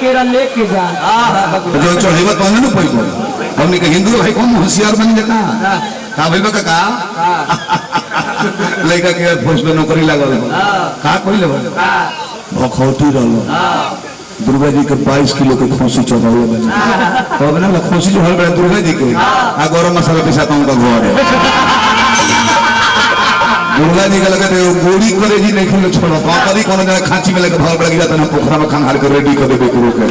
केरा लेके जा जो चढ़ेबा तो ना पइबो हमनी के हिंदू भाई कौन होशियार बन जाता का भइबा का लइका के पोस्ट में नौकरी लागल का कइले भखौती रहलो दुर्गा जी के 22 किलो के खोसी चढ़ावे बने तब ना खोसी जो हल बड़ा दुर्गा जी के आ गरम मसाला पिसा का घर है दुर्गा जी का लगते गोली करे जी नहीं खेलो छोड़ो करी कोनो जगह खांची में लेके भाग पड़ गया तो पोखरा में खान हार के रेडी कर देबे करो के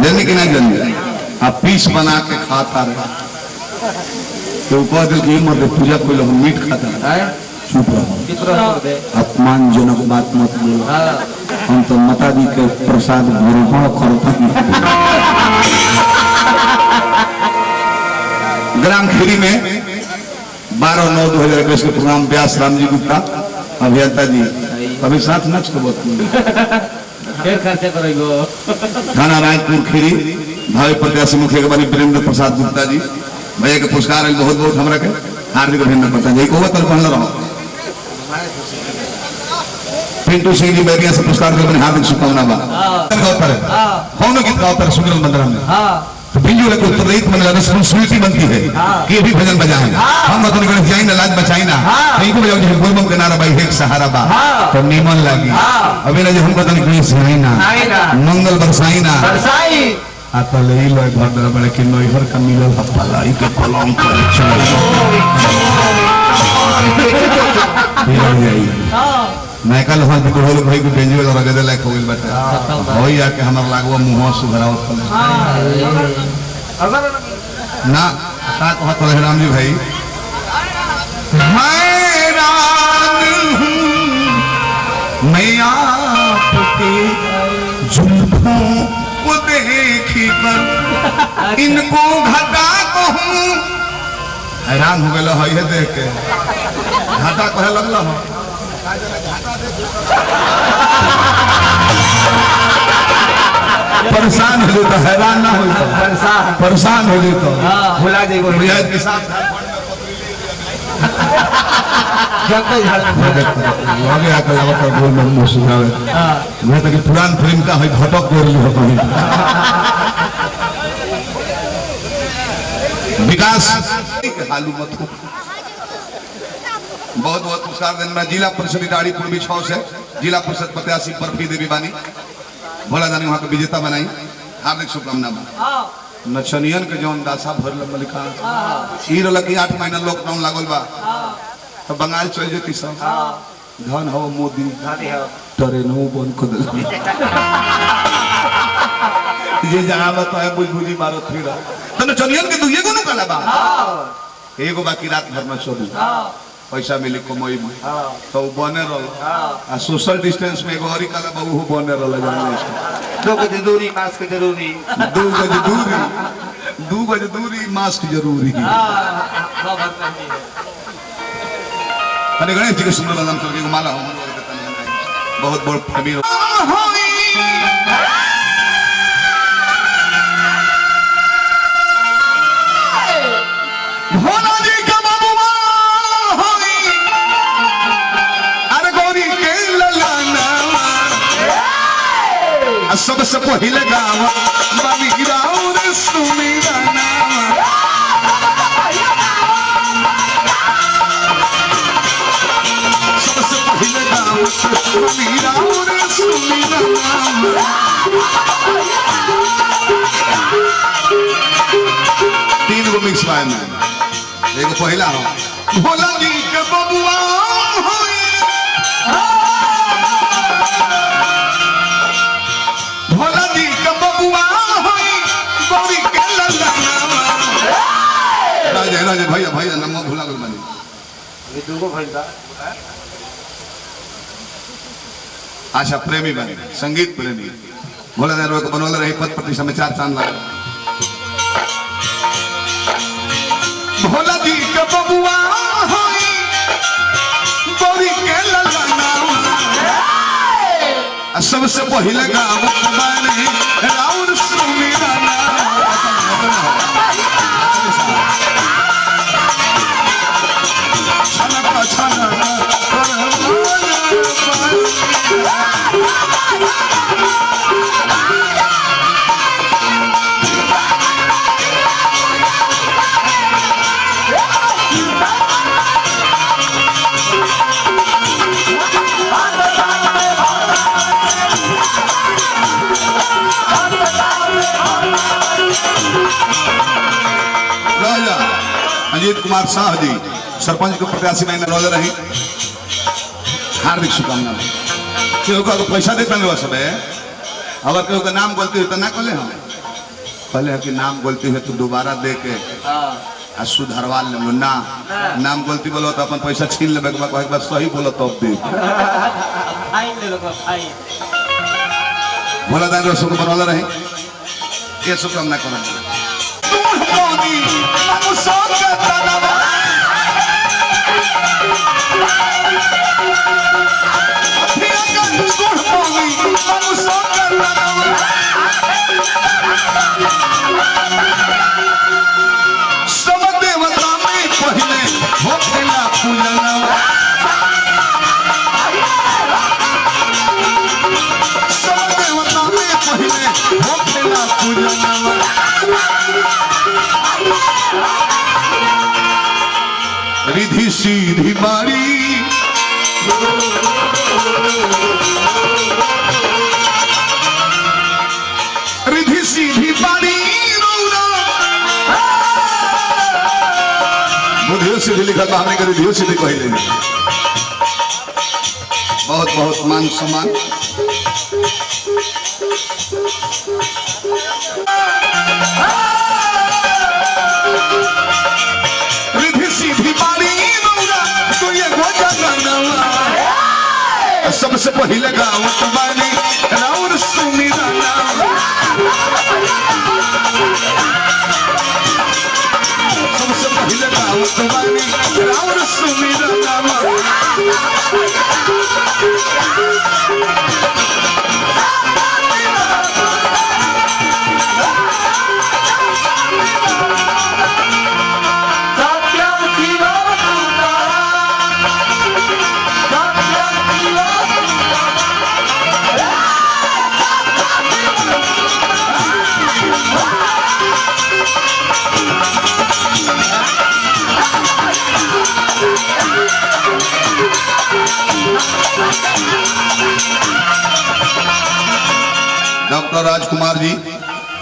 जल्दी कि ना जल्दी आप पीस बना के खाता रहे तो कह दिल की मत पूजा कोई लोग मीट खाता है चुप रहो अपमानजनक बात मत बोलो हम तो माता जी के प्रसाद ग्रहण करते ग्राम खेरी में 12/9/2021 के प्रोग्राम व्यास राम जी गुप्ता अभियंता जी अभी साथ नच को थाना रायपुर खेरी भावी प्रत्याशी मुखिया के बारे वीरेंद्र प्रसाद गुप्ता जी भैया के पुरस्कार बहुत बहुत हमरा के हार्दिक अभिनंदन करता है को तल पहन रहो पिंटू सिंह जी बैरिया से पुरस्कार के हार्दिक शुभकामना बा कौन गीत गाओ पर सुंदर मंदिर में तो बिल्ली को उत्तरदायित मतलब रिस्पांसिबिलिटी बनती है कि ये भी भजन बजाएं हम मतलब गणेश जाई ना लाज बचाई ना कहीं को बजाओ जो बोलबम के नारा भाई एक सहारा बा तो नीमन लागी अभी ना जो हम पता नहीं गणेश जाई ना मंगल बरसाई ना बरसाई आता ले लो घर दर बड़े कि नोहर का मिलल हपला ई के पलंग पर चल मैं कल हां तो होल भाई को बेंजी वाला रगदे लायक हो गेल बाटे होई आके हमर लागवा मुंह सुघरावत ना ता कहत रहे राम जी भाई हैरान हूं मैं आपके जुल्फों को देखी कर इनको घटा कहूं हैरान हो गेल है देख के घाटा कहे लगल हो परेशान हो तो हैरान ना हो परेशान हो तो भुला जाएगा रियाज के साथ आगे आकर लगातार बोल में मुंह सुझावे मैं तो कि पुरान फिल्म का है घटक जोड़ ली हो कहीं विकास हालू मत हो बहुत बहुत पुरस्कार देने में जिला परिषद इटाड़ी पूर्वी 6 से जिला परिषद प्रत्याशी बर्फी देवी बानी भोला दानी वहां के विजेता बनाई हार्दिक शुभकामना नचनियन के जौन दासा भरल मलिका ई रहल कि 8 महीना लॉकडाउन लागल बा तो बंगाल चल जेती सब धन हो मोदी ट्रेनों बंद कर दे ये जहां बताए बुझबुझी मारो फिर तो नचनियन के दुइए को न कला बा एगो बाकी रात भर में चलू पैसा मिली कमाई में तो बने रहो आ सोशल डिस्टेंस में एगो हरी काला बाबू बने रहो जाने 2 गज दूरी मास्क जरूरी 2 गज दूरी मास्क जरूरी अरे गणेश जी के सुंदर नाम करके माला हो बहुत बड़ फैमिली भोला जी का बाबूआ होई अरे गौरी के ललाना सबसे पहले गाँव बाबी राउर सुमिराना सबसे पहले गाँव बाबी राउर सुमिराना 3 गो मिक्स बाय में एगो पहला हो भोला जी के बबुआ होई भोला जी के बबुआ होई गौरी के ललना राजे भैया भैया नमो भुला गल बानी ये 2 गो घंटा आशा प्रेमी बने संगीत प्रेमी भोला दानी को बनवले रही पद प्रतिष्ठा में 4 चांद लगा भोला जी के बबुआ होई गौरी के ललना सबसे पहले गाँव बने राउर सुमिराना छनका छनका अजीत कुमार शाह जी सरपंच के प्रत्याशी में रोले रही हार्दिक शुभकामना। केहू का पैसा देता नहीं सब अगर केहू का नाम गलती हो तो ना कहले हम कहले कि नाम गलती है तो दोबारा दे के आ सुधरवा ले ना नाम गलती बोलो तो अपन पैसा छीन लेबे के बाद सही बोलो तब दे भोला दान रसों को बनवाला रही ये शुभकामना करें। सब देवता में पहले होखेला पूजनवा सब देवता में पहले होखेला पूजनवा रिधि सीधी बारी रिधि सीधी बारी बुधियो सीधी लिखा था हमने कभी रिधियो सीधी कही नहीं। बहुत बहुत मान सम्मान। रिधि सीधी बारी तो ये गोजा गाना सबसे पहले गावत बानी राउर सुमिरना सबसे पहले गावत बानी राउर सुमिरना डॉक्टर राजकुमार जी